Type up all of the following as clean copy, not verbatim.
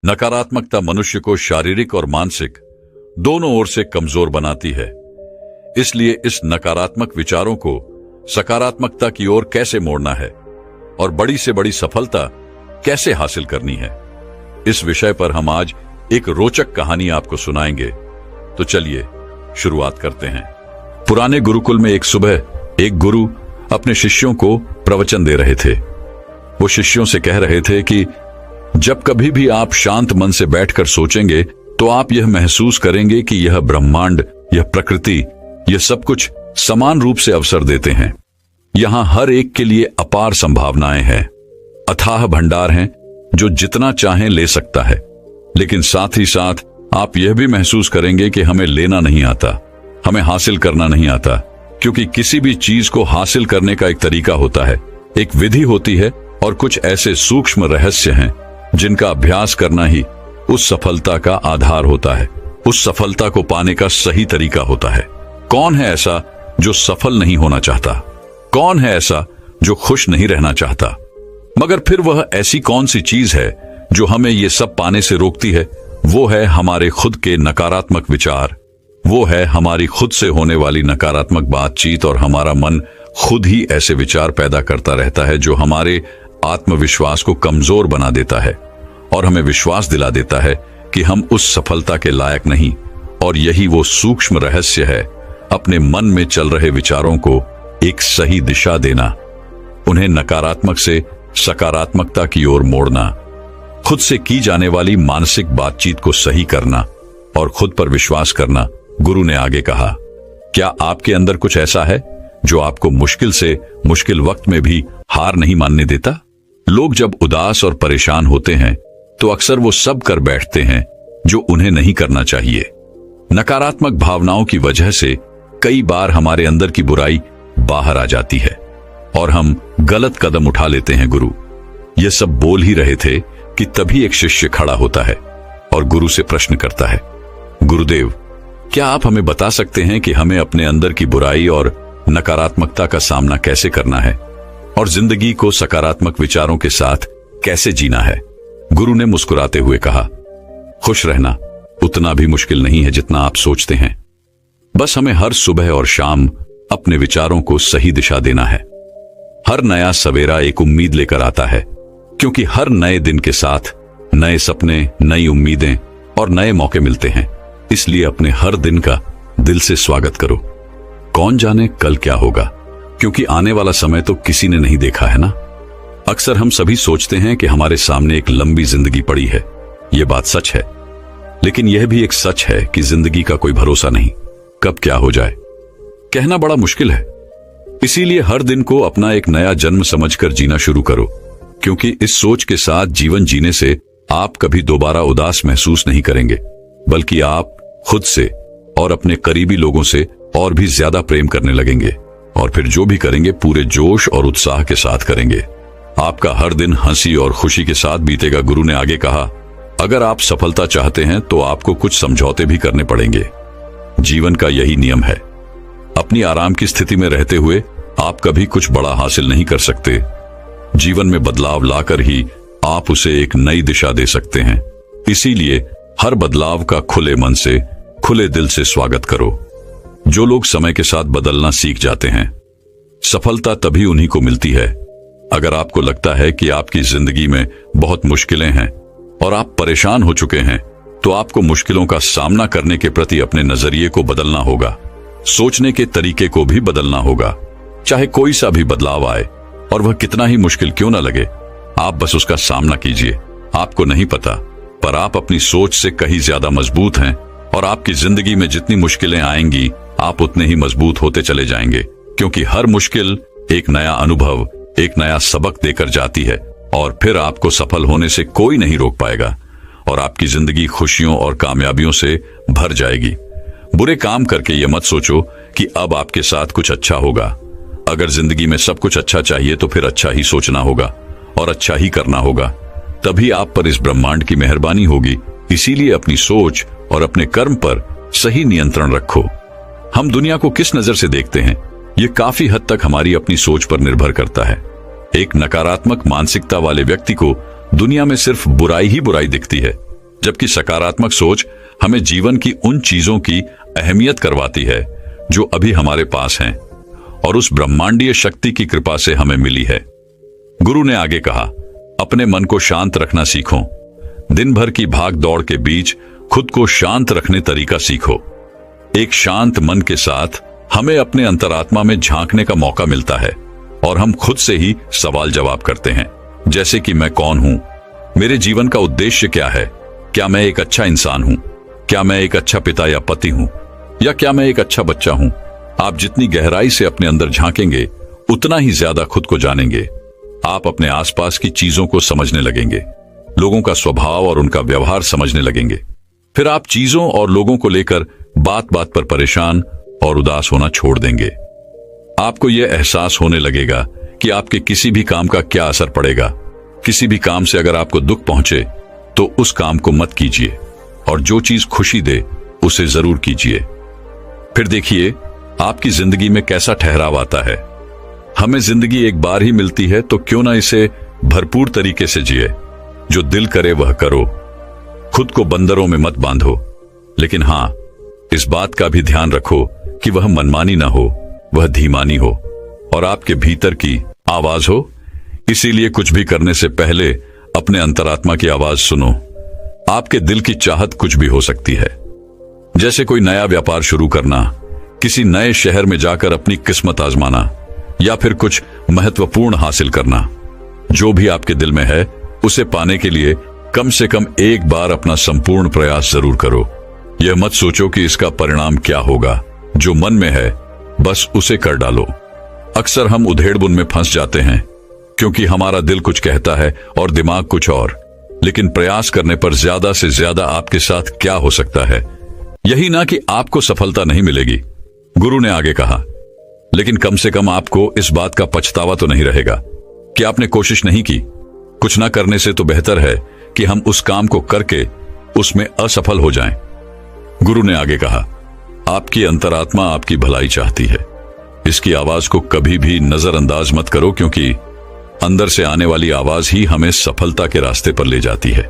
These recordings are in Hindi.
नकारात्मकता मनुष्य को शारीरिक और मानसिक दोनों ओर से कमजोर बनाती है। इसलिए इस नकारात्मक विचारों को सकारात्मकता की ओर कैसे मोड़ना है और बड़ी से बड़ी सफलता कैसे हासिल करनी है, इस विषय पर हम आज एक रोचक कहानी आपको सुनाएंगे। तो चलिए शुरुआत करते हैं। पुराने गुरुकुल में एक सुबह एक गुरु अपने शिष्यों को प्रवचन दे रहे थे। वो शिष्यों से कह रहे थे कि जब कभी भी आप शांत मन से बैठकर सोचेंगे तो आप यह महसूस करेंगे कि यह ब्रह्मांड, यह प्रकृति, यह सब कुछ समान रूप से अवसर देते हैं। यहां हर एक के लिए अपार संभावनाएं हैं, अथाह भंडार हैं जो जितना चाहें ले सकता है। लेकिन साथ ही साथ आप यह भी महसूस करेंगे कि हमें लेना नहीं आता, हमें हासिल करना नहीं आता, क्योंकि किसी भी चीज को हासिल करने का एक तरीका होता है, एक विधि होती है और कुछ ऐसे सूक्ष्म रहस्य हैं जिनका अभ्यास करना ही उस सफलता का आधार होता है, उस सफलता को पाने का सही तरीका होता है। कौन है ऐसा जो सफल नहीं होना चाहता? कौन है ऐसा जो खुश नहीं रहना चाहता? मगर फिर वह ऐसी कौन सी चीज है जो हमें ये सब पाने से रोकती है? वो है हमारे खुद के नकारात्मक विचार, वो है हमारी खुद से होने वाली नकारात्मक बातचीत। और हमारा मन खुद ही ऐसे विचार पैदा करता रहता है जो हमारे आत्मविश्वास को कमजोर बना देता है और हमें विश्वास दिला देता है कि हम उस सफलता के लायक नहीं। और यही वो सूक्ष्म रहस्य है, अपने मन में चल रहे विचारों को एक सही दिशा देना, उन्हें नकारात्मक से सकारात्मकता की ओर मोड़ना, खुद से की जाने वाली मानसिक बातचीत को सही करना और खुद पर विश्वास करना। गुरु ने आगे कहा, क्या आपके अंदर कुछ ऐसा है जो आपको मुश्किल से मुश्किल वक्त में भी हार नहीं मानने देता? लोग जब उदास और परेशान होते हैं तो अक्सर वो सब कर बैठते हैं जो उन्हें नहीं करना चाहिए। नकारात्मक भावनाओं की वजह से कई बार हमारे अंदर की बुराई बाहर आ जाती है और हम गलत कदम उठा लेते हैं। गुरु ये सब बोल ही रहे थे कि तभी एक शिष्य खड़ा होता है और गुरु से प्रश्न करता है, गुरुदेव, क्या आप हमें बता सकते हैं कि हमें अपने अंदर की बुराई और नकारात्मकता का सामना कैसे करना है और जिंदगी को सकारात्मक विचारों के साथ कैसे जीना है? गुरु ने मुस्कुराते हुए कहा, खुश रहना उतना भी मुश्किल नहीं है जितना आप सोचते हैं। बस हमें हर सुबह और शाम अपने विचारों को सही दिशा देना है। हर नया सवेरा एक उम्मीद लेकर आता है, क्योंकि हर नए दिन के साथ नए सपने, नई उम्मीदें और नए मौके मिलते हैं। इसलिए अपने हर दिन का दिल से स्वागत करो। कौन जाने कल क्या होगा, क्योंकि आने वाला समय तो किसी ने नहीं देखा है ना। अक्सर हम सभी सोचते हैं कि हमारे सामने एक लंबी जिंदगी पड़ी है। यह बात सच है, लेकिन यह भी एक सच है कि जिंदगी का कोई भरोसा नहीं, कब क्या हो जाए कहना बड़ा मुश्किल है। इसीलिए हर दिन को अपना एक नया जन्म समझकर जीना शुरू करो, क्योंकि इस सोच के साथ जीवन जीने से आप कभी दोबारा उदास महसूस नहीं करेंगे, बल्कि आप खुद से और अपने करीबी लोगों से और भी ज्यादा प्रेम करने लगेंगे। और फिर जो भी करेंगे पूरे जोश और उत्साह के साथ करेंगे। आपका हर दिन हंसी और खुशी के साथ बीतेगा। गुरु ने आगे कहा, अगर आप सफलता चाहते हैं तो आपको कुछ समझौते भी करने पड़ेंगे। जीवन का यही नियम है। अपनी आराम की स्थिति में रहते हुए आप कभी कुछ बड़ा हासिल नहीं कर सकते। जीवन में बदलाव लाकर ही आप उसे एक नई दिशा दे सकते हैं। इसीलिए हर बदलाव का खुले मन से, खुले दिल से स्वागत करो। जो लोग समय के साथ बदलना सीख जाते हैं, सफलता तभी उन्हीं को मिलती है। अगर आपको लगता है कि आपकी जिंदगी में बहुत मुश्किलें हैं और आप परेशान हो चुके हैं, तो आपको मुश्किलों का सामना करने के प्रति अपने नजरिए को बदलना होगा, सोचने के तरीके को भी बदलना होगा। चाहे कोई सा भी बदलाव आए और वह कितना ही मुश्किल क्यों ना लगे, आप बस उसका सामना कीजिए। आपको नहीं पता, पर आप अपनी सोच से कहीं ज्यादा मजबूत हैं और आपकी जिंदगी में जितनी मुश्किलें आएंगी आप उतने ही मजबूत होते चले जाएंगे, क्योंकि हर मुश्किल एक नया अनुभव, एक नया सबक देकर जाती है और फिर आपको सफल होने से कोई नहीं रोक पाएगा और आपकी जिंदगी खुशियों और कामयाबियों से भर जाएगी। बुरे काम करके ये मत सोचो कि अब आपके साथ कुछ अच्छा होगा। अगर जिंदगी में सब कुछ अच्छा चाहिए तो फिर अच्छा ही सोचना होगा और अच्छा ही करना होगा, तभी आप पर इस ब्रह्मांड की मेहरबानी होगी। इसीलिए अपनी सोच और अपने कर्म पर सही नियंत्रण रखो। हम दुनिया को किस नजर से देखते हैं, ये काफी हद तक हमारी अपनी सोच पर निर्भर करता है। एक नकारात्मक मानसिकता वाले व्यक्ति को दुनिया में सिर्फ बुराई ही बुराई दिखती है, जबकि सकारात्मक सोच हमें जीवन की उन चीजों की अहमियत करवाती है जो अभी हमारे पास हैं और उस ब्रह्मांडीय शक्ति की कृपा से हमें मिली है। गुरु ने आगे कहा, अपने मन को शांत रखना सीखो। दिन भर की भाग दौड़ के बीच खुद को शांत रखने तरीका सीखो। एक शांत मन के साथ हमें अपने अंतरात्मा में झांकने का मौका मिलता है और हम खुद से ही सवाल जवाब करते हैं, जैसे कि मैं कौन हूं, मेरे जीवन का उद्देश्य क्या है, क्या मैं एक अच्छा इंसान हूं, क्या मैं एक अच्छा पिता या पति हूं, या क्या मैं एक अच्छा बच्चा हूं। आप जितनी गहराई से अपने अंदर झांकेंगे उतना ही ज्यादा खुद को जानेंगे। आप अपने आसपास की चीजों को समझने लगेंगे, लोगों का स्वभाव और उनका व्यवहार समझने लगेंगे। फिर आप चीजों और लोगों को लेकर बात बात पर परेशान और उदास होना छोड़ देंगे। आपको यह एहसास होने लगेगा कि आपके किसी भी काम का क्या असर पड़ेगा। किसी भी काम से अगर आपको दुख पहुंचे तो उस काम को मत कीजिए और जो चीज खुशी दे उसे जरूर कीजिए। फिर देखिए आपकी जिंदगी में कैसा ठहराव आता है। हमें जिंदगी एक बार ही मिलती है तो क्यों ना इसे भरपूर तरीके से जिए। जो दिल करे वह करो, खुद को बंदरों में मत बांधो, लेकिन हां, इस बात का भी ध्यान रखो कि वह मनमानी ना हो, वह धीमानी हो और आपके भीतर की आवाज हो। इसीलिए कुछ भी करने से पहले अपने अंतरात्मा की आवाज सुनो। आपके दिल की चाहत कुछ भी हो सकती है, जैसे कोई नया व्यापार शुरू करना, किसी नए शहर में जाकर अपनी किस्मत आजमाना, या फिर कुछ महत्वपूर्ण हासिल करना। जो भी आपके दिल में है उसे पाने के लिए कम से कम एक बार अपना संपूर्ण प्रयास जरूर करो। यह मत सोचो कि इसका परिणाम क्या होगा। जो मन में है बस उसे कर डालो। अक्सर हम उधेड़बुन में फंस जाते हैं क्योंकि हमारा दिल कुछ कहता है और दिमाग कुछ और। लेकिन प्रयास करने पर ज्यादा से ज्यादा आपके साथ क्या हो सकता है, यही ना कि आपको सफलता नहीं मिलेगी। गुरु ने आगे कहा, लेकिन कम से कम आपको इस बात का पछतावा तो नहीं रहेगा कि आपने कोशिश नहीं की। कुछ ना करने से तो बेहतर है कि हम उस काम को करके उसमें असफल हो जाएं। गुरु ने आगे कहा, आपकी अंतरात्मा आपकी भलाई चाहती है। इसकी आवाज को कभी भी नजरअंदाज मत करो, क्योंकि अंदर से आने वाली आवाज ही हमें सफलता के रास्ते पर ले जाती है।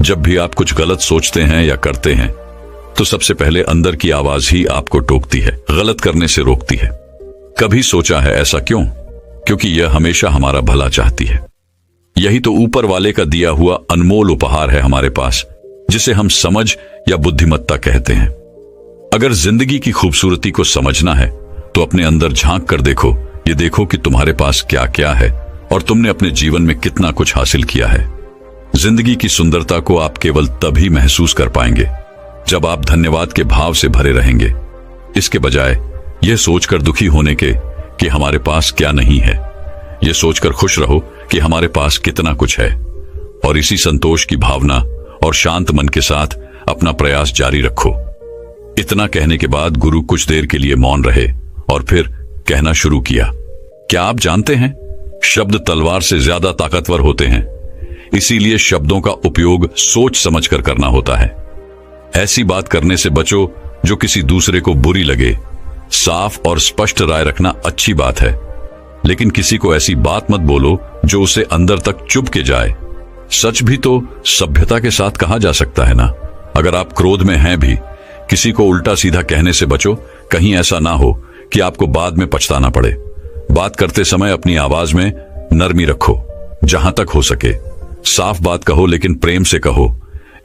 जब भी आप कुछ गलत सोचते हैं या करते हैं तो सबसे पहले अंदर की आवाज ही आपको टोकती है, गलत करने से रोकती है। कभी सोचा है ऐसा क्यों? क्योंकि यह हमेशा हमारा भला चाहती है। यही तो ऊपर वाले का दिया हुआ अनमोल उपहार है हमारे पास, जिसे हम समझ या बुद्धिमत्ता कहते हैं। अगर जिंदगी की खूबसूरती को समझना है तो अपने अंदर झांक कर देखो। ये देखो कि तुम्हारे पास क्या क्या है और तुमने अपने जीवन में कितना कुछ हासिल किया है। जिंदगी की सुंदरता को आप केवल तभी महसूस कर पाएंगे जब आप धन्यवाद के भाव से भरे रहेंगे, इसके बजाय यह सोचकर दुखी होने के कि हमारे पास क्या नहीं है। यह सोचकर खुश रहो कि हमारे पास कितना कुछ है, और इसी संतोष की भावना और शांत मन के साथ अपना प्रयास जारी रखो। इतना कहने के बाद गुरु कुछ देर के लिए मौन रहे और फिर कहना शुरू किया, क्या आप जानते हैं, शब्द तलवार से ज्यादा ताकतवर होते हैं। इसीलिए शब्दों का उपयोग सोच समझकर करना होता है। ऐसी बात करने से बचो जो किसी दूसरे को बुरी लगे। साफ और स्पष्ट राय रखना अच्छी बात है, लेकिन किसी को ऐसी बात मत बोलो जो उसे अंदर तक चुभ के जाए। सच भी तो सभ्यता के साथ कहा जा सकता है ना। अगर आप क्रोध में हैं भी, किसी को उल्टा सीधा कहने से बचो, कहीं ऐसा ना हो कि आपको बाद में पछताना पड़े। बात करते समय अपनी आवाज में नरमी रखो, जहां तक हो सके साफ बात कहो, लेकिन प्रेम से कहो।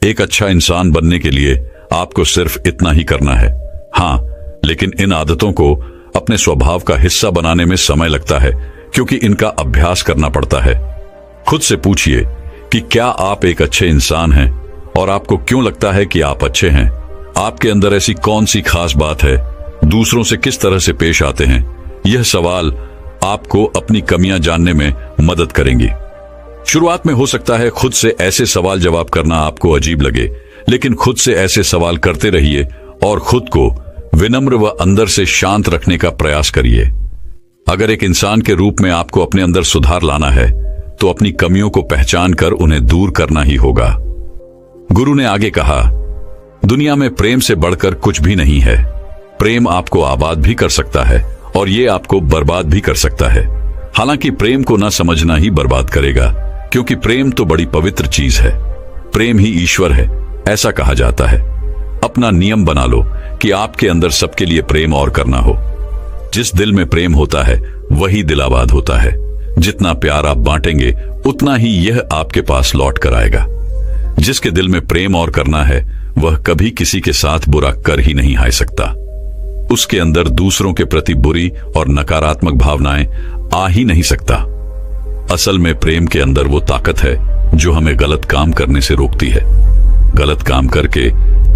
एक अच्छा इंसान बनने के लिए आपको सिर्फ इतना ही करना है। हां, लेकिन इन आदतों को अपने स्वभाव का हिस्सा बनाने में समय लगता है, क्योंकि इनका अभ्यास करना पड़ता है। खुद से पूछिए कि क्या आप एक अच्छे इंसान हैं, और आपको क्यों लगता है कि आप अच्छे हैं। आपके अंदर ऐसी कौन सी खास बात है, दूसरों से किस तरह से पेश आते हैं। यह सवाल आपको अपनी कमियां जानने में मदद करेंगी। शुरुआत में हो सकता है खुद से ऐसे सवाल जवाब करना आपको अजीब लगे, लेकिन खुद से ऐसे सवाल करते रहिए और खुद को विनम्र व अंदर से शांत रखने का प्रयास करिए। अगर एक इंसान के रूप में आपको अपने अंदर सुधार लाना है तो अपनी कमियों को पहचान कर उन्हें दूर करना ही होगा। गुरु ने आगे कहा, दुनिया में प्रेम से बढ़कर कुछ भी नहीं है। प्रेम आपको आबाद भी कर सकता है और ये आपको बर्बाद भी कर सकता है। हालांकि प्रेम को ना समझना ही बर्बाद करेगा, क्योंकि प्रेम तो बड़ी पवित्र चीज है। प्रेम ही ईश्वर है। ऐसा कहा जाता है, अपना नियम बना लो कि आपके अंदर सबके लिए प्रेम और करना हो। जिस दिल में प्रेम होता है वही दिल आबाद होता है। जितना प्यार आप बांटेंगे उतना ही यह आपके पास लौट कर आएगा। जिसके दिल में प्रेम और करना है वह कभी किसी के साथ बुरा कर ही नहीं हाय सकता। उसके अंदर दूसरों के प्रति बुरी और नकारात्मक भावनाएं आ ही नहीं सकता। असल में प्रेम के अंदर वो ताकत है जो हमें गलत काम करने से रोकती है। गलत काम करके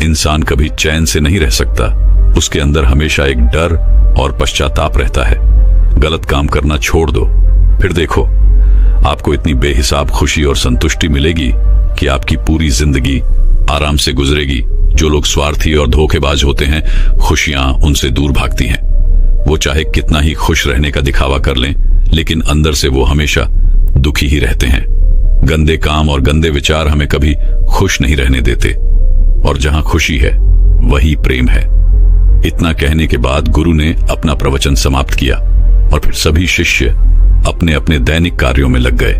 इंसान कभी चैन से नहीं रह सकता। उसके अंदर हमेशा एक डर और पश्चाताप रहता है। गलत काम करना छोड़ दो, फिर देखो आपको इतनी बेहिसाब खुशी और संतुष्टि मिलेगी कि आपकी पूरी जिंदगी आराम से गुजरेगी। जो लोग स्वार्थी और धोखेबाज होते हैं, खुशियां उनसे दूर भागती हैं। वो चाहे कितना ही खुश रहने का दिखावा कर लें, लेकिन अंदर से वो हमेशा दुखी ही रहते हैं। गंदे काम और गंदे विचार हमें कभी खुश नहीं रहने देते, और जहां खुशी है वही प्रेम है। इतना कहने के बाद गुरु ने अपना प्रवचन समाप्त किया और फिर सभी शिष्य अपने अपने दैनिक कार्यों में लग गए।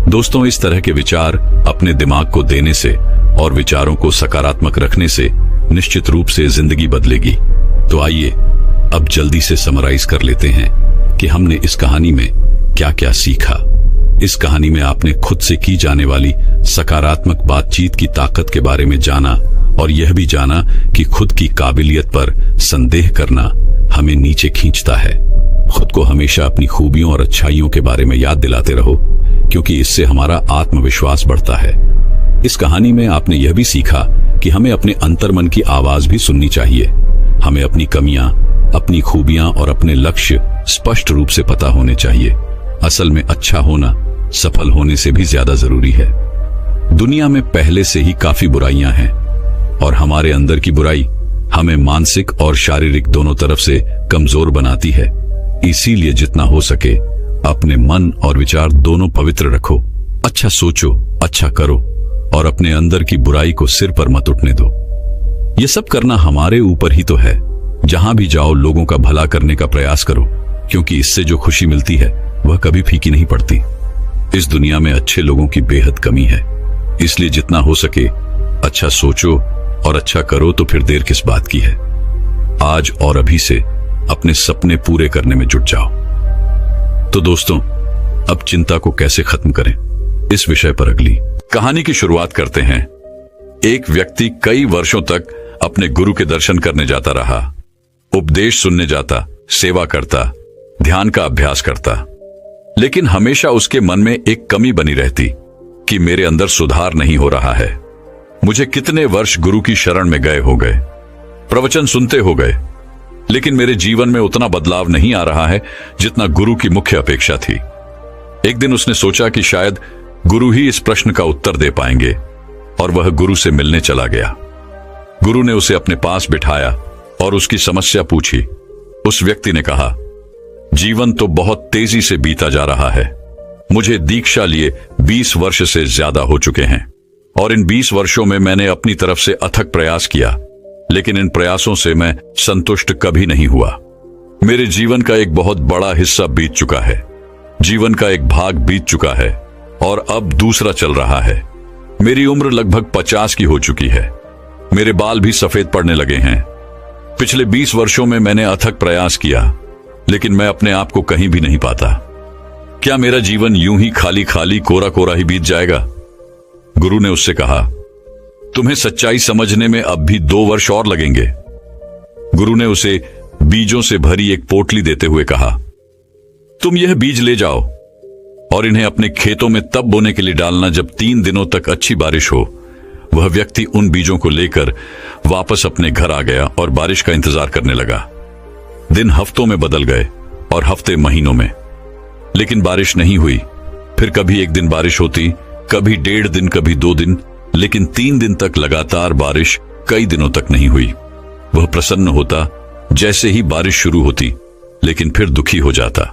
दोस्तों, इस तरह के विचार अपने दिमाग को देने से और विचारों को सकारात्मक रखने से निश्चित रूप से जिंदगी बदलेगी। तो आइए अब जल्दी से समराइज कर लेते हैं कि हमने इस कहानी में क्या क्या सीखा। इस कहानी में आपने खुद से की जाने वाली सकारात्मक बातचीत की ताकत के बारे में जाना, और यह भी जाना कि खुद की काबिलियत पर संदेह करना हमें नीचे खींचता है। खुद को हमेशा अपनी खूबियों और अच्छाइयों के बारे में याद दिलाते रहो, क्योंकि इससे हमारा आत्मविश्वास बढ़ता है। इस कहानी में आपने यह भी सीखा कि हमें अपने अंतर्मन की आवाज भी सुननी चाहिए। हमें अपनी कमियां, अपनी खूबियां और अपने लक्ष्य स्पष्ट रूप से पता होने चाहिए। असल में अच्छा होना सफल होने से भी ज्यादा जरूरी है। दुनिया में पहले से ही काफी बुराइयां हैं, और हमारे अंदर की बुराई हमें मानसिक और शारीरिक दोनों तरफ से कमजोर बनाती है। इसीलिए जितना हो सके अपने मन और विचार दोनों पवित्र रखो। अच्छा सोचो, अच्छा करो, और अपने अंदर की बुराई को सिर पर मत उठने दो। यह सब करना हमारे ऊपर ही तो है। जहां भी जाओ लोगों का भला करने का प्रयास करो, क्योंकि इससे जो खुशी मिलती है वह कभी फीकी नहीं पड़ती। इस दुनिया में अच्छे लोगों की बेहद कमी है। इसलिए जितना हो सके अच्छा सोचो और अच्छा करो, तो फिर देर किस बात की है। आज और अभी से अपने सपने पूरे करने में जुट जाओ। तो दोस्तों, अब चिंता को कैसे खत्म करें, इस विषय पर अगली कहानी की शुरुआत करते हैं। एक व्यक्ति कई वर्षों तक अपने गुरु के दर्शन करने जाता रहा। उपदेश सुनने जाता, सेवा करता, ध्यान का अभ्यास करता, लेकिन हमेशा उसके मन में एक कमी बनी रहती कि मेरे अंदर सुधार नहीं हो रहा है। मुझे कितने वर्ष गुरु की शरण में गए हो गए, प्रवचन सुनते हो गए, लेकिन मेरे जीवन में उतना बदलाव नहीं आ रहा है जितना गुरु की मुख्य अपेक्षा थी। एक दिन उसने सोचा कि शायद गुरु ही इस प्रश्न का उत्तर दे पाएंगे, और वह गुरु से मिलने चला गया। गुरु ने उसे अपने पास बिठाया और उसकी समस्या पूछी। उस व्यक्ति ने कहा, जीवन तो बहुत तेजी से बीता जा रहा है। मुझे दीक्षा लिए 20 वर्ष से ज्यादा हो चुके हैं, और इन 20 वर्षों में मैंने अपनी तरफ से अथक प्रयास किया, लेकिन इन प्रयासों से मैं संतुष्ट कभी नहीं हुआ। मेरे जीवन का एक बहुत बड़ा हिस्सा बीत चुका है, जीवन का एक भाग बीत चुका है, और अब दूसरा चल रहा है। मेरी उम्र लगभग 50 की हो चुकी है। मेरे बाल भी सफेद पड़ने लगे हैं। पिछले 20 वर्षों में मैंने अथक प्रयास किया, लेकिन मैं अपने आप को कहीं भी नहीं पाता। क्या मेरा जीवन यूं ही खाली खाली कोरा कोरा ही बीत जाएगा? गुरु ने उससे कहा, तुम्हें सच्चाई समझने में अब भी 2 वर्ष और लगेंगे। गुरु ने उसे बीजों से भरी एक पोटली देते हुए कहा, तुम यह बीज ले जाओ और इन्हें अपने खेतों में तब बोने के लिए डालना जब 3 दिनों तक अच्छी बारिश हो। वह व्यक्ति उन बीजों को लेकर वापस अपने घर आ गया और बारिश का इंतजार करने लगा। दिन हफ्तों में बदल गए और हफ्ते महीनों में, लेकिन बारिश नहीं हुई। फिर कभी 1 दिन बारिश होती, कभी 1.5 दिन, कभी 2 दिन, लेकिन 3 दिन तक लगातार बारिश कई दिनों तक नहीं हुई। वह प्रसन्न होता जैसे ही बारिश शुरू होती, लेकिन फिर दुखी हो जाता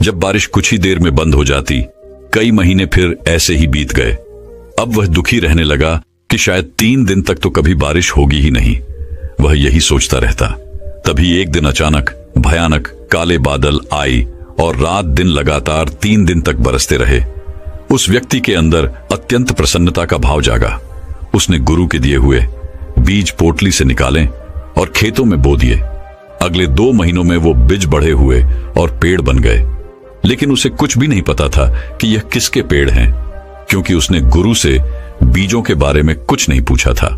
जब बारिश कुछ ही देर में बंद हो जाती। कई महीने फिर ऐसे ही बीत गए। अब वह दुखी रहने लगा कि शायद 3 दिन तक तो कभी बारिश होगी ही नहीं। वह यही सोचता रहता। तभी एक दिन अचानक भयानक काले बादल आए और रात दिन लगातार 3 दिन तक बरसते रहे। उस व्यक्ति के अंदर अत्यंत प्रसन्नता का भाव जागा। उसने गुरु के दिए हुए बीज पोटली से निकाले और खेतों में बो दिए। अगले 2 महीनों में वो बीज बढ़े हुए और पेड़ बन गए, लेकिन उसे कुछ भी नहीं पता था कि यह किसके पेड़ हैं, क्योंकि उसने गुरु से बीजों के बारे में कुछ नहीं पूछा था।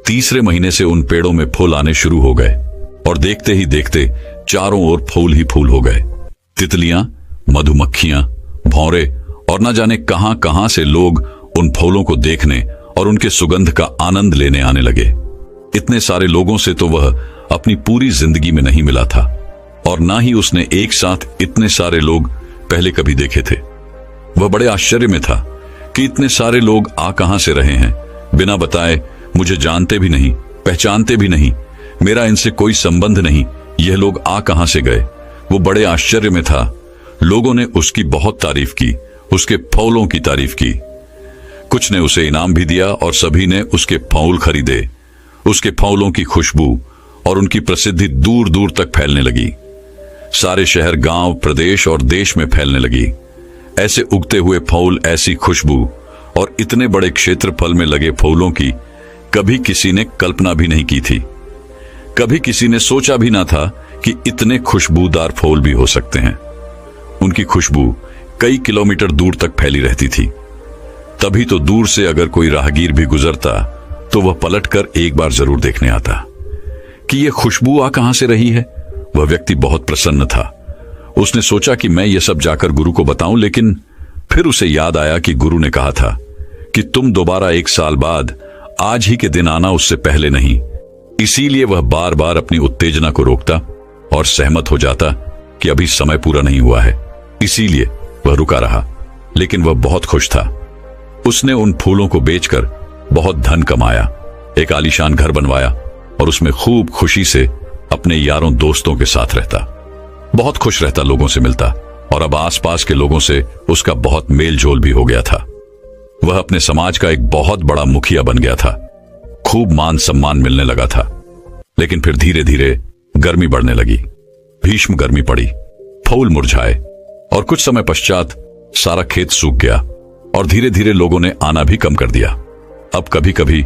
तीसरे महीने से उन पेड़ों में फूल आने शुरू हो गए और देखते ही देखते चारों ओर फूल ही फूल हो गए। तितलियां, मधुमक्खियां, भौरे और न जाने कहां कहां से लोग उन फूलों को देखने और उनके सुगंध का आनंद लेने आने लगे। इतने सारे लोगों से तो वह अपनी पूरी जिंदगी में नहीं मिला था, और ना ही उसने एक साथ इतने सारे लोग पहले कभी देखे थे। वह बड़े आश्चर्य में था कि इतने सारे लोग आ कहां से रहे हैं, बिना बताए, मुझे जानते भी नहीं, पहचानते भी नहीं, मेरा इनसे कोई संबंध नहीं, यह लोग आ कहां से गए। वो बड़े आश्चर्य में था। लोगों ने उसकी बहुत तारीफ की, उसके फूलों की तारीफ की। कुछ ने उसे इनाम भी दिया और सभी ने उसके फूल खरीदे। उसके फूलों की खुशबू और उनकी प्रसिद्धि दूर दूर तक फैलने लगी। सारे शहर, गांव, प्रदेश और देश में फैलने लगी। ऐसे उगते हुए फूल, ऐसी खुशबू और इतने बड़े क्षेत्रफल में लगे फूलों की कभी किसी ने कल्पना भी नहीं की थी। कभी किसी ने सोचा भी ना था कि इतने खुशबूदार फूल भी हो सकते हैं। उनकी खुशबू कई किलोमीटर दूर तक फैली रहती थी। तभी तो दूर से अगर कोई राहगीर भी गुजरता तो वह पलटकर एक बार जरूर देखने आता कि यह खुशबू आ कहां से रही है। वह व्यक्ति बहुत प्रसन्न था। उसने सोचा कि मैं यह सब जाकर गुरु को बताऊं, लेकिन फिर उसे याद आया कि गुरु ने कहा था कि तुम दोबारा 1 साल बाद आज ही के दिन आना, उससे पहले नहीं। इसीलिए वह बार बार अपनी उत्तेजना को रोकता और सहमत हो जाता कि अभी समय पूरा नहीं हुआ है। इसीलिए वह रुका रहा, लेकिन वह बहुत खुश था। उसने उन फूलों को बेचकर बहुत धन कमाया, एक आलीशान घर बनवाया और उसमें खूब खुशी से अपने यारों दोस्तों के साथ रहता। बहुत खुश रहता, लोगों से मिलता, और अब आसपास के लोगों से उसका बहुत मेल जोल भी हो गया था। वह अपने समाज का एक बहुत बड़ा मुखिया बन गया था। खूब मान सम्मान मिलने लगा था। लेकिन फिर धीरे धीरे गर्मी बढ़ने लगी। भीषण गर्मी पड़ी, फूल मुरझाए और कुछ समय पश्चात सारा खेत सूख गया और धीरे धीरे लोगों ने आना भी कम कर दिया। अब कभी कभी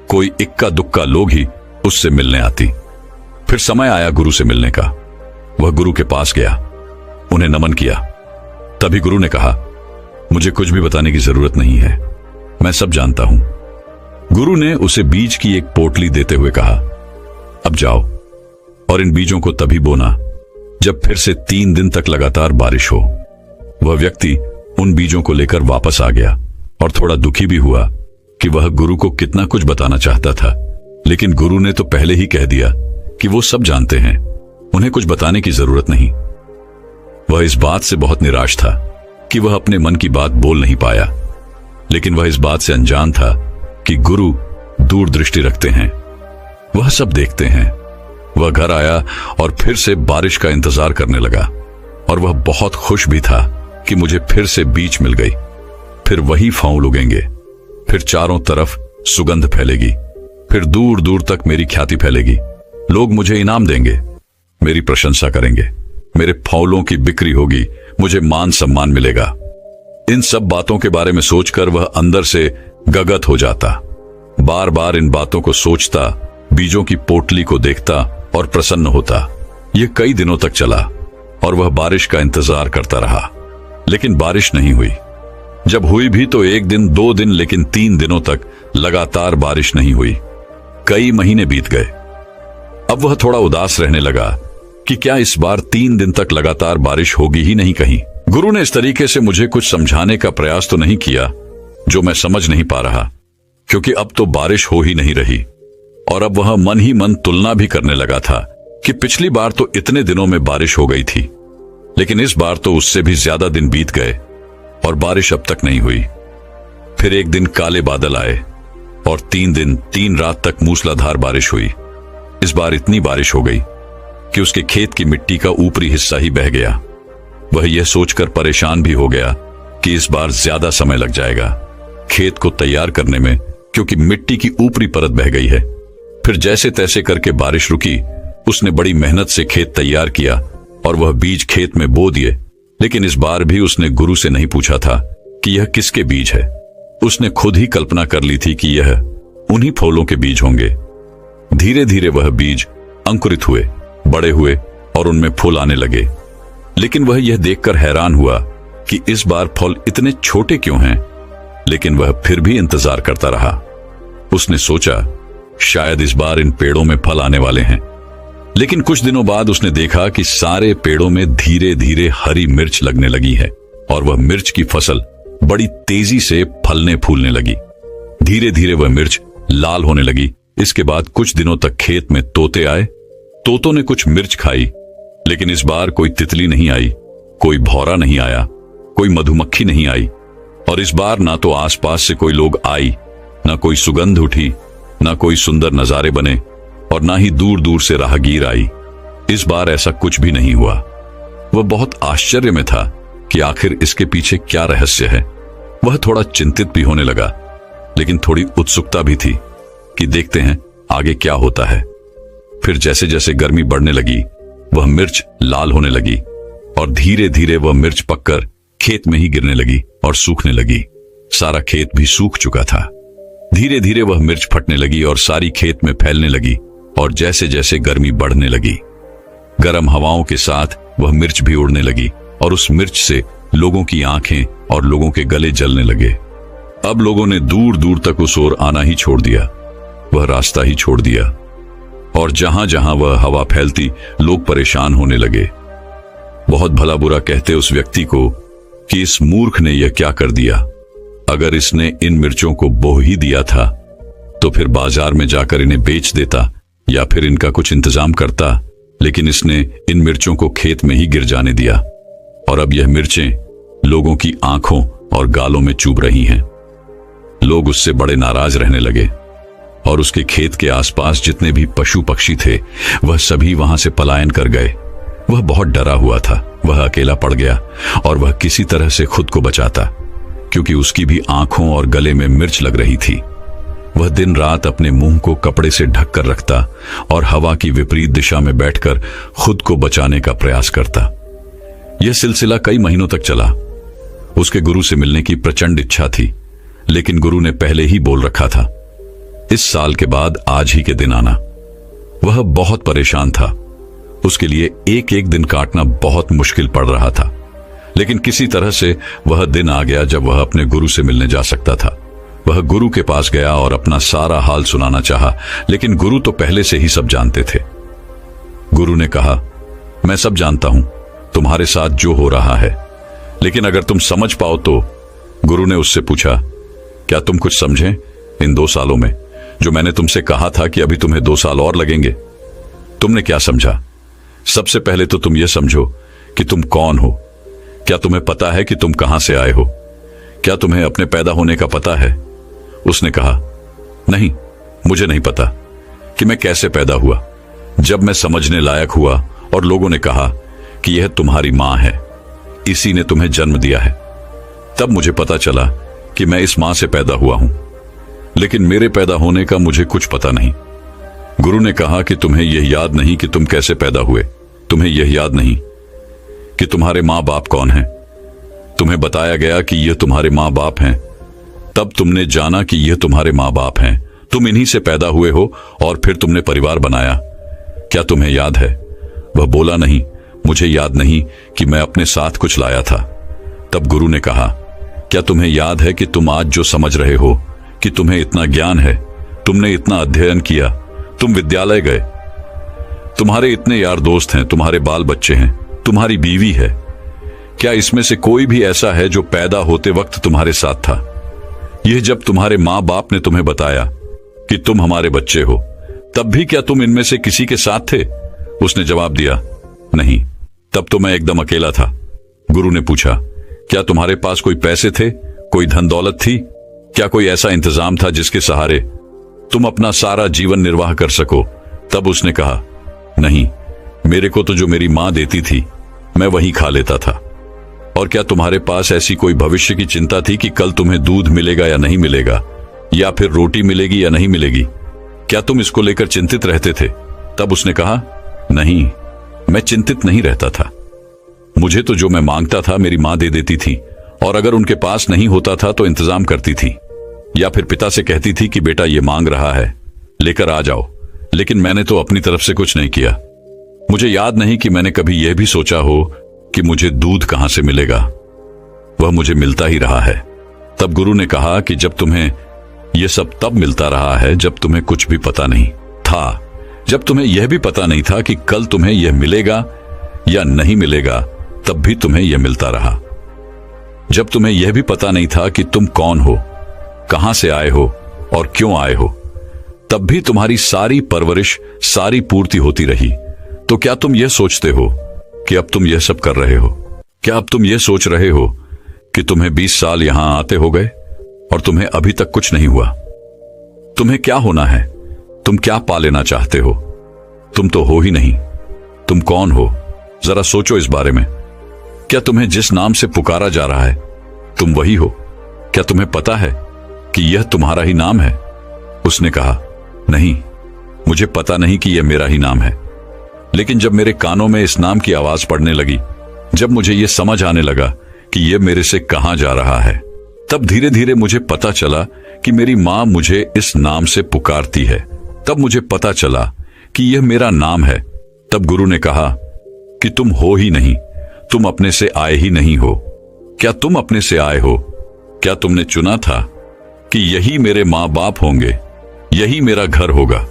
कोई इक्का दुक्का लोग ही उससे मिलने आती। फिर समय आया गुरु से मिलने का। वह गुरु के पास गया, उन्हें नमन किया। तभी गुरु ने कहा, मुझे कुछ भी बताने की जरूरत नहीं है, मैं सब जानता हूं। गुरु ने उसे बीज की एक पोटली देते हुए कहा, अब जाओ और इन बीजों को तभी बोना जब फिर से 3 दिन तक लगातार बारिश हो। वह व्यक्ति उन बीजों को लेकर वापस आ गया और थोड़ा दुखी भी हुआ कि वह गुरु को कितना कुछ बताना चाहता था, लेकिन गुरु ने तो पहले ही कह दिया कि वो सब जानते हैं, उन्हें कुछ बताने की जरूरत नहीं। वह इस बात से बहुत निराश था कि वह अपने मन की बात बोल नहीं पाया, लेकिन वह इस बात से अनजान था कि गुरु दूरदृष्टि रखते हैं, वह सब देखते हैं। वह घर आया और फिर से बारिश का इंतजार करने लगा, और वह बहुत खुश भी था कि मुझे फिर से बीज मिल गई, फिर वही फूल उगेंगे, फिर चारों तरफ सुगंध फैलेगी, फिर दूर दूर तक मेरी ख्याति फैलेगी, लोग मुझे इनाम देंगे, मेरी प्रशंसा करेंगे, मेरे फूलों की बिक्री होगी, मुझे मान सम्मान मिलेगा। इन सब बातों के बारे में सोचकर वह अंदर से गदगद हो जाता। बार बार इन बातों को सोचता, बीजों की पोटली को देखता और प्रसन्न होता। यह कई दिनों तक चला और वह बारिश का इंतजार करता रहा, लेकिन बारिश नहीं हुई। जब हुई भी तो 1 दिन, 2 दिन, लेकिन 3 दिनों तक लगातार बारिश नहीं हुई। कई महीने बीत गए। अब वह थोड़ा उदास रहने लगा कि क्या इस बार 3 दिन तक लगातार बारिश होगी ही नहीं कहीं। गुरु ने इस तरीके से मुझे कुछ समझाने का प्रयास तो नहीं किया जो मैं समझ नहीं पा रहा, क्योंकि अब तो बारिश हो ही नहीं रही। और अब वह मन ही मन तुलना भी करने लगा था कि पिछली बार तो इतने दिनों में बारिश हो गई थी, लेकिन इस बार तो उससे भी ज्यादा दिन बीत गए और बारिश अब तक नहीं हुई। फिर एक दिन काले बादल आए और 3 दिन 3 रात तक मूसलाधार बारिश हुई। इस बार इतनी बारिश हो गई कि उसके खेत की मिट्टी का ऊपरी हिस्सा ही बह गया। वह यह सोचकर परेशान भी हो गया कि इस बार ज्यादा समय लग जाएगा खेत को तैयार करने में, क्योंकि मिट्टी की ऊपरी परत बह गई है। फिर जैसे तैसे करके बारिश रुकी। उसने बड़ी मेहनत से खेत तैयार किया और वह बीज खेत में बो दिए, लेकिन इस बार भी उसने गुरु से नहीं पूछा था कि यह किसके बीज है। उसने खुद ही कल्पना कर ली थी कि यह उन्हीं फूलों के बीज होंगे। धीरे धीरे वह बीज अंकुरित हुए, बड़े हुए और उनमें फूल आने लगे। लेकिन वह यह देखकर हैरान हुआ कि इस बार फल इतने छोटे क्यों हैं। लेकिन वह फिर भी इंतजार करता रहा। उसने सोचा शायद इस बार इन पेड़ों में फल आने वाले हैं। लेकिन कुछ दिनों बाद उसने देखा कि सारे पेड़ों में धीरे धीरे हरी मिर्च लगने लगी है और वह मिर्च की फसल बड़ी तेजी से फलने फूलने लगी। धीरे धीरे वह मिर्च लाल होने लगी। इसके बाद कुछ दिनों तक खेत में तोते आए। तोतों ने कुछ मिर्च खाई, लेकिन इस बार कोई तितली नहीं आई, कोई भौरा नहीं आया, कोई मधुमक्खी नहीं आई। और इस बार ना तो आसपास से कोई लोग आई, ना कोई सुगंध उठी, ना कोई सुंदर नजारे बने और ना ही दूर दूर से राहगीर आई। इस बार ऐसा कुछ भी नहीं हुआ। वह बहुत आश्चर्य में था कि आखिर इसके पीछे क्या रहस्य है। वह थोड़ा चिंतित भी होने लगा, लेकिन थोड़ी उत्सुकता भी थी कि देखते हैं आगे क्या होता है। फिर जैसे जैसे गर्मी बढ़ने लगी, वह मिर्च लाल होने लगी और धीरे धीरे वह मिर्च पककर खेत में ही गिरने लगी और सूखने लगी। सारा खेत भी सूख चुका था। धीरे धीरे वह मिर्च फटने लगी और सारी खेत में फैलने लगी। और जैसे जैसे गर्मी बढ़ने लगी, गर्म हवाओं के साथ वह मिर्च भी उड़ने लगी और उस मिर्च से लोगों की आंखें और लोगों के गले जलने लगे। अब लोगों ने दूर दूर तक उस ओर आना ही छोड़ दिया। वह रास्ता ही छोड़ दिया और जहां जहां वह हवा फैलती, लोग परेशान होने लगे। बहुत भला बुरा कहते उस व्यक्ति को कि इस मूर्ख ने यह क्या कर दिया। अगर इसने इन मिर्चों को बो ही दिया था तो फिर बाजार में जाकर इन्हें बेच देता या फिर इनका कुछ इंतजाम करता। लेकिन इसने इन मिर्चों को खेत में ही गिर जाने दिया और अब यह मिर्चें लोगों की आंखों और गालों में चुभ रही हैं। लोग उससे बड़े नाराज रहने लगे और उसके खेत के आसपास जितने भी पशु पक्षी थे, वह सभी वहां से पलायन कर गए। वह बहुत डरा हुआ था। वह अकेला पड़ गया और वह किसी तरह से खुद को बचाता, क्योंकि उसकी भी आंखों और गले में मिर्च लग रही थी। वह दिन रात अपने मुंह को कपड़े से ढककर रखता और हवा की विपरीत दिशा में बैठकर खुद को बचाने का प्रयास करता। यह सिलसिला कई महीनों तक चला। उसके गुरु से मिलने की प्रचंड इच्छा थी, लेकिन गुरु ने पहले ही बोल रखा था, इस साल के बाद आज ही के दिन आना। वह बहुत परेशान था। उसके लिए एक एक दिन काटना बहुत मुश्किल पड़ रहा था। लेकिन किसी तरह से वह दिन आ गया जब वह अपने गुरु से मिलने जा सकता था। वह गुरु के पास गया और अपना सारा हाल सुनाना चाहा, लेकिन गुरु तो पहले से ही सब जानते थे। गुरु ने कहा, मैं सब जानता हूं तुम्हारे साथ जो हो रहा है, लेकिन अगर तुम समझ पाओ तो। गुरु ने उससे पूछा, क्या तुम कुछ समझे इन 2 सालों में, जो मैंने तुमसे कहा था कि अभी तुम्हें 2 साल और लगेंगे? तुमने क्या समझा? सबसे पहले तो तुम यह समझो कि तुम कौन हो। क्या तुम्हें पता है कि तुम कहां से आए हो? क्या तुम्हें अपने पैदा होने का पता है? उसने कहा, नहीं, मुझे नहीं पता कि मैं कैसे पैदा हुआ। जब मैं समझने लायक हुआ और लोगों ने कहा कि यह तुम्हारी मां है, इसी ने तुम्हें जन्म दिया है, तब मुझे पता चला कि मैं इस मां से पैदा हुआ हूं। लेकिन मेरे पैदा होने का मुझे कुछ पता नहीं। गुरु ने कहा कि तुम्हें यह याद नहीं कि तुम कैसे पैदा हुए, तुम्हें यह याद नहीं कि तुम्हारे माँ बाप कौन हैं। तुम्हें बताया गया कि यह तुम्हारे माँ बाप हैं, तब तुमने जाना कि यह तुम्हारे माँ बाप हैं। तुम इन्हीं से पैदा हुए हो और फिर तुमने परिवार बनाया। क्या तुम्हें याद है? वह बोला, नहीं, मुझे याद नहीं कि मैं अपने साथ कुछ लाया था। तब गुरु ने कहा, क्या तुम्हें याद है कि तुम आज जो समझ रहे हो, कि तुम्हें इतना ज्ञान है, तुमने इतना अध्ययन किया, तुम विद्यालय गए, तुम्हारे इतने यार दोस्त हैं, तुम्हारे बाल बच्चे हैं, तुम्हारी बीवी है, क्या इसमें से कोई भी ऐसा है जो पैदा होते वक्त तुम्हारे साथ था? यह जब तुम्हारे माँ बाप ने तुम्हें बताया कि तुम हमारे बच्चे हो, तब भी क्या तुम इनमें से किसी के साथ थे? उसने जवाब दिया, नहीं, तब तो मैं एकदम अकेला था। गुरु ने पूछा, क्या तुम्हारे पास कोई पैसे थे, कोई धन दौलत थी? क्या कोई ऐसा इंतजाम था जिसके सहारे तुम अपना सारा जीवन निर्वाह कर सको? तब उसने कहा, नहीं, मेरे को तो जो मेरी मां देती थी मैं वही खा लेता था। और क्या तुम्हारे पास ऐसी कोई भविष्य की चिंता थी कि कल तुम्हें दूध मिलेगा या नहीं मिलेगा, या फिर रोटी मिलेगी या नहीं मिलेगी? क्या तुम इसको लेकर चिंतित रहते थे? तब उसने कहा, नहीं, मैं चिंतित नहीं रहता था। मुझे तो जो मैं मांगता था मेरी मां दे देती थी, और अगर उनके पास नहीं होता था तो इंतजाम करती थी। या फिर पिता से कहती थी कि बेटा ये मांग रहा है, लेकर आ जाओ। लेकिन मैंने तो अपनी तरफ से कुछ नहीं किया। मुझे याद नहीं कि मैंने कभी यह भी सोचा हो कि मुझे दूध कहां से मिलेगा। वह मुझे मिलता ही रहा है। तब गुरु ने कहा कि जब तुम्हें यह सब तब मिलता रहा है जब तुम्हें कुछ भी पता नहीं था, जब तुम्हें यह भी पता नहीं था कि कल तुम्हें यह मिलेगा या नहीं मिलेगा, तब भी तुम्हें यह मिलता रहा। जब तुम्हें यह भी पता नहीं था कि तुम कौन हो, कहां से आए हो और क्यों आए हो, तब भी तुम्हारी सारी परवरिश, सारी पूर्ति होती रही। तो क्या तुम यह सोचते हो कि अब तुम यह सब कर रहे हो? क्या अब तुम यह सोच रहे हो कि तुम्हें 20 साल यहां आते हो गए और तुम्हें अभी तक कुछ नहीं हुआ? तुम्हें क्या होना है? तुम क्या पा लेना चाहते हो? तुम तो हो ही नहीं। तुम कौन हो? जरा सोचो इस बारे में। क्या तुम्हें जिस नाम से पुकारा जा रहा है तुम वही हो? क्या तुम्हें पता है कि यह तुम्हारा ही नाम है? उसने कहा, नहीं, मुझे पता नहीं कि यह मेरा ही नाम है। लेकिन जब मेरे कानों में इस नाम की आवाज पड़ने लगी, जब मुझे यह समझ आने लगा कि यह मेरे से कहां जा रहा है, तब धीरे धीरे मुझे पता चला कि मेरी मां मुझे इस नाम से पुकारती है। तब मुझे पता चला कि यह मेरा नाम है। तब गुरु ने कहा कि तुम हो ही नहीं, तुम अपने से आए ही नहीं हो। क्या तुम अपने से आए हो? क्या तुमने चुना था कि यही मेरे मां बाप होंगे, यही मेरा घर होगा?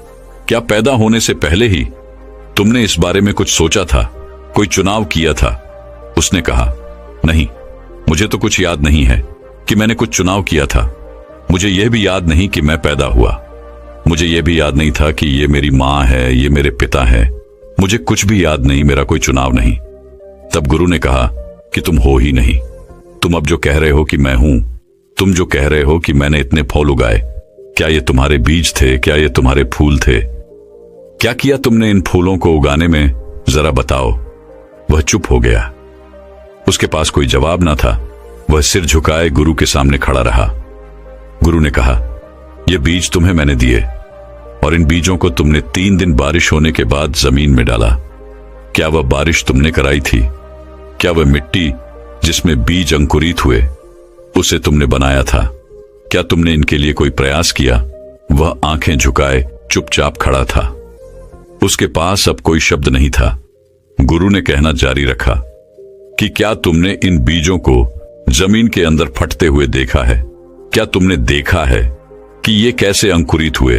क्या पैदा होने से पहले ही तुमने इस बारे में कुछ सोचा था, कोई चुनाव किया था? उसने कहा, नहीं, मुझे तो कुछ याद नहीं है कि मैंने कुछ चुनाव किया था। मुझे यह भी याद नहीं कि मैं पैदा हुआ। मुझे यह भी याद नहीं था कि ये मेरी मां है, ये मेरे पिता है। मुझे कुछ भी याद नहीं, मेरा कोई चुनाव नहीं। तब गुरु ने कहा कि तुम हो ही नहीं। तुम अब जो कह रहे हो कि मैं हूं, तुम जो कह रहे हो कि मैंने इतने फूल उगाए, क्या ये तुम्हारे बीज थे? क्या ये तुम्हारे फूल थे? क्या किया तुमने इन फूलों को उगाने में? जरा बताओ। वह चुप हो गया। उसके पास कोई जवाब ना था। वह सिर झुकाए गुरु के सामने खड़ा रहा। गुरु ने कहा, ये बीज तुम्हें मैंने दिए और इन बीजों को तुमने 3 दिन बारिश होने के बाद जमीन में डाला। क्या वह बारिश तुमने कराई थी? क्या वह मिट्टी जिसमें बीज अंकुरित हुए, उसे तुमने बनाया था? क्या तुमने इनके लिए कोई प्रयास किया? वह आंखें झुकाए चुपचाप खड़ा था। उसके पास अब कोई शब्द नहीं था। गुरु ने कहना जारी रखा कि क्या तुमने इन बीजों को जमीन के अंदर फटते हुए देखा है? क्या तुमने देखा है कि ये कैसे अंकुरित हुए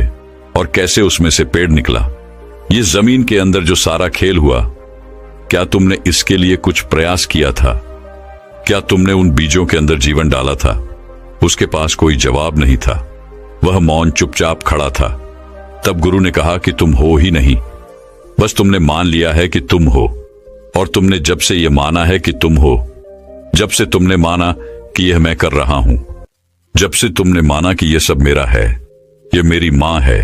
और कैसे उसमें से पेड़ निकला? ये जमीन के अंदर जो सारा खेल हुआ, क्या तुमने इसके लिए कुछ प्रयास किया था? क्या तुमने उन बीजों के अंदर जीवन डाला था? उसके पास कोई जवाब नहीं था। वह मौन चुपचाप खड़ा था। तब गुरु ने कहा कि तुम हो ही नहीं, बस तुमने मान लिया है कि तुम हो। और तुमने जब से यह माना है कि तुम हो, जब से तुमने माना कि यह मैं कर रहा हूं, जब से तुमने माना कि यह सब मेरा है, यह मेरी मां है,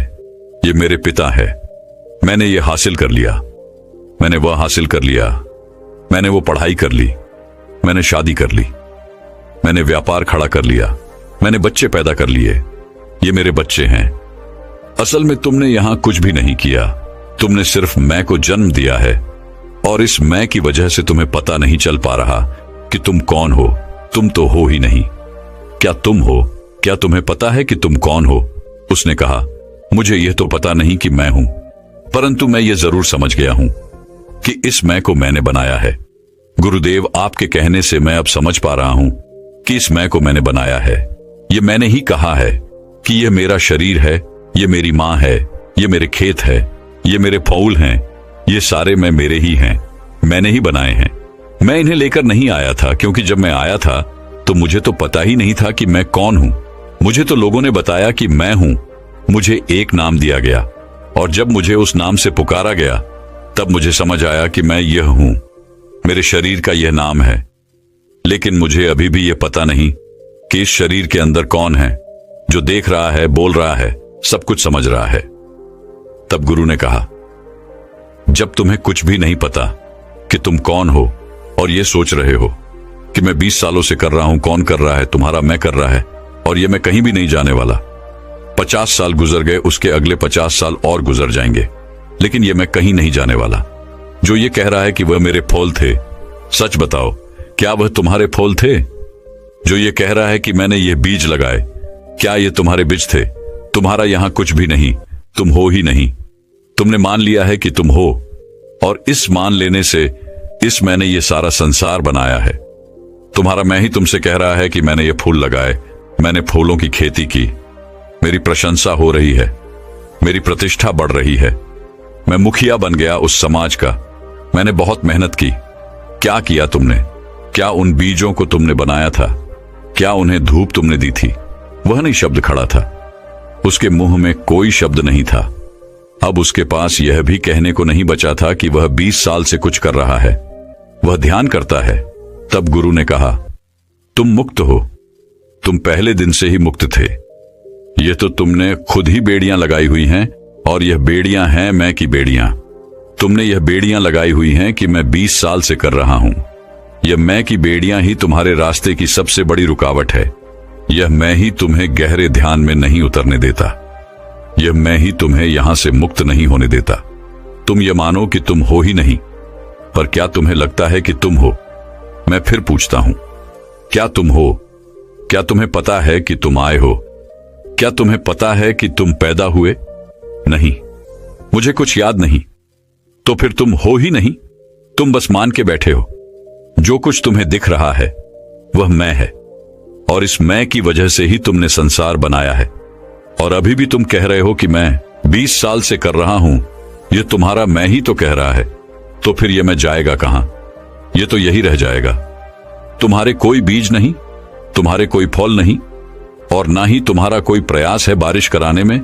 यह मेरे पिता है, मैंने यह हासिल कर लिया, मैंने वह हासिल कर लिया, मैंने वो पढ़ाई कर ली, मैंने शादी कर ली, मैंने व्यापार खड़ा कर लिया, मैंने बच्चे पैदा कर लिए, ये मेरे बच्चे हैं। असल में तुमने यहां कुछ भी नहीं किया। तुमने सिर्फ मैं को जन्म दिया है और इस मैं की वजह से तुम्हें पता नहीं चल पा रहा कि तुम कौन हो। तुम तो हो ही नहीं। क्या तुम हो? क्या तुम्हें पता है कि तुम कौन हो? उसने कहा, मुझे यह तो पता नहीं कि मैं हूं, परंतु मैं ये जरूर समझ गया हूं कि इस मैं को मैंने बनाया है। गुरुदेव, आपके कहने से मैं अब समझ पा रहा हूं कि इस मैं को मैंने बनाया है। ये मैंने ही कहा है कि यह मेरा शरीर है, ये मेरी मां है, ये मेरे खेत है, ये मेरे फूल हैं, ये सारे मैं मेरे ही हैं, मैंने ही बनाए हैं। मैं इन्हें लेकर नहीं आया था, क्योंकि जब मैं आया था तो मुझे तो पता ही नहीं था कि मैं कौन हूं। मुझे तो लोगों ने बताया कि मैं हूं। मुझे एक नाम दिया गया और जब मुझे उस नाम से पुकारा गया तब मुझे समझ आया कि मैं यह हूं, मेरे शरीर का यह नाम है। लेकिन मुझे अभी भी यह पता नहीं कि इस शरीर के अंदर कौन है, जो देख रहा है, बोल रहा है, सब कुछ समझ रहा है। तब गुरु ने कहा, जब तुम्हें कुछ भी नहीं पता कि तुम कौन हो और ये सोच रहे हो कि मैं 20 सालों से कर रहा हूं, कौन कर रहा है? तुम्हारा मैं कर रहा है और ये मैं कहीं भी नहीं जाने वाला। 50 साल गुजर गए, उसके अगले 50 साल और गुजर जाएंगे, लेकिन ये मैं कहीं नहीं जाने वाला। जो ये कह रहा है कि वह मेरे फूल थे, सच बताओ, क्या वह तुम्हारे फूल थे? जो ये कह रहा है कि मैंने ये बीज लगाए, क्या ये तुम्हारे बीज थे? तुम्हारा यहां कुछ भी नहीं, तुम हो ही नहीं। तुमने मान लिया है कि तुम हो, और इस मान लेने से इस मैंने ये सारा संसार बनाया है। तुम्हारा मैं ही तुमसे कह रहा है कि मैंने ये फूल लगाए, मैंने फूलों की खेती की, मेरी प्रशंसा हो रही है, मेरी प्रतिष्ठा बढ़ रही है, मैं मुखिया बन गया उस समाज का, मैंने बहुत मेहनत की। क्या किया तुमने? क्या उन बीजों को तुमने बनाया था? क्या उन्हें धूप तुमने दी थी? वह नहीं शब्द खड़ा था, उसके मुंह में कोई शब्द नहीं था। अब उसके पास यह भी कहने को नहीं बचा था कि वह 20 साल से कुछ कर रहा है, वह ध्यान करता है। तब गुरु ने कहा, तुम मुक्त हो, तुम पहले दिन से ही मुक्त थे। यह तो तुमने खुद ही बेड़ियां लगाई हुई हैं, और यह बेड़ियां हैं मैं की बेड़ियां। तुमने यह बेड़ियां लगाई हुई हैं कि मैं 20 साल से कर रहा हूं। यह मैं की बेड़ियां ही तुम्हारे रास्ते की सबसे बड़ी रुकावट है। यह मैं ही तुम्हें गहरे ध्यान में नहीं उतरने देता। यह मैं ही तुम्हें यहां से मुक्त नहीं होने देता। तुम यह मानो कि तुम हो ही नहीं, पर क्या तुम्हें लगता है कि तुम हो? मैं फिर पूछता हूं, क्या तुम हो? क्या तुम्हें पता है कि तुम आए हो? क्या तुम्हें पता है कि तुम पैदा हुए? नहीं, मुझे कुछ याद नहीं। तो फिर तुम हो ही नहीं, तुम बस मान के बैठे हो। जो कुछ तुम्हें दिख रहा है वह मैं है, और इस मैं की वजह से ही तुमने संसार बनाया है। और अभी भी तुम कह रहे हो कि मैं 20 साल से कर रहा हूं, यह तुम्हारा मैं ही तो कह रहा है। तो फिर यह मैं जाएगा कहां? यह तो यही रह जाएगा। तुम्हारे कोई बीज नहीं, तुम्हारे कोई फल नहीं, और ना ही तुम्हारा कोई प्रयास है बारिश कराने में,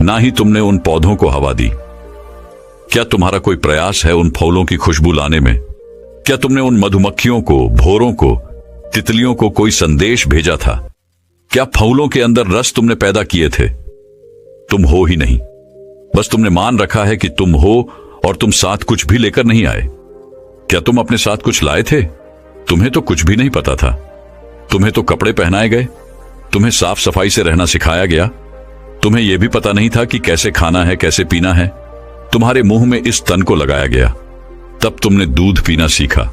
ना ही तुमने उन पौधों को हवा दी। क्या तुम्हारा कोई प्रयास है उन फूलों की खुशबू लाने में? क्या तुमने उन मधुमक्खियों को, भौरों को, तितलियों को कोई संदेश भेजा था? क्या फूलों के अंदर रस तुमने पैदा किए थे? तुम हो ही नहीं, बस तुमने मान रखा है कि तुम हो, और तुम साथ कुछ भी लेकर नहीं आए। क्या तुम अपने साथ कुछ लाए थे? तुम्हें तो कुछ भी नहीं पता था। तुम्हें तो कपड़े पहनाए गए, तुम्हें साफ सफाई से रहना सिखाया गया, तुम्हें यह भी पता नहीं था कि कैसे खाना है, कैसे पीना है। तुम्हारे मुंह में इस तन को लगाया गया, तब तुमने दूध पीना सीखा।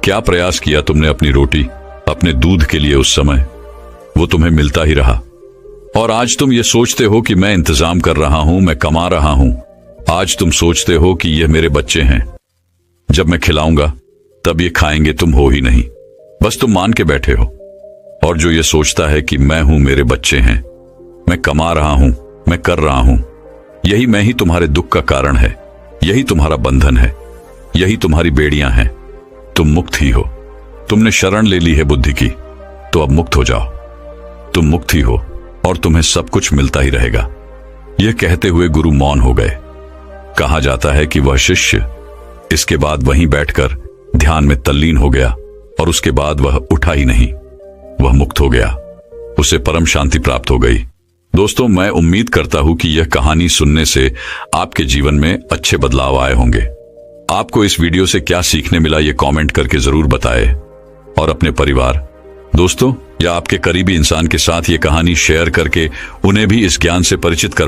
क्या प्रयास किया तुमने अपनी रोटी, अपने दूध के लिए उस समय? वो तुम्हें मिलता ही रहा। और आज तुम ये सोचते हो कि मैं इंतजाम कर रहा हूं, मैं कमा रहा हूं। आज तुम सोचते हो कि ये मेरे बच्चे हैं, जब मैं खिलाऊंगा तब ये खाएंगे। तुम हो ही नहीं, बस तुम मान के बैठे हो। और जो ये सोचता है कि मैं हूं, मेरे बच्चे हैं, मैं कमा रहा हूं, मैं कर रहा हूं, यही मैं ही तुम्हारे दुख का कारण है, यही तुम्हारा बंधन है, यही तुम्हारी बेड़ियां हैं। तुम मुक्त ही हो। तुमने शरण ले ली है बुद्धि की, तो अब मुक्त हो जाओ। तुम मुक्त ही हो, और तुम्हें सब कुछ मिलता ही रहेगा। यह कहते हुए गुरु मौन हो गए। कहा जाता है कि वह शिष्य इसके बाद वहीं बैठकर ध्यान में तल्लीन हो गया, और उसके बाद वह उठा ही नहीं। वह मुक्त हो गया, उसे परम शांति प्राप्त हो गई। दोस्तों, मैं उम्मीद करता हूं कि यह कहानी सुनने से आपके जीवन में अच्छे बदलाव आए होंगे। आपको इस वीडियो से क्या सीखने मिला, यह कमेंट करके जरूर बताएं। और अपने परिवार, दोस्तों या आपके करीबी इंसान के साथ यह कहानी शेयर करके उन्हें भी इस ज्ञान से परिचित कर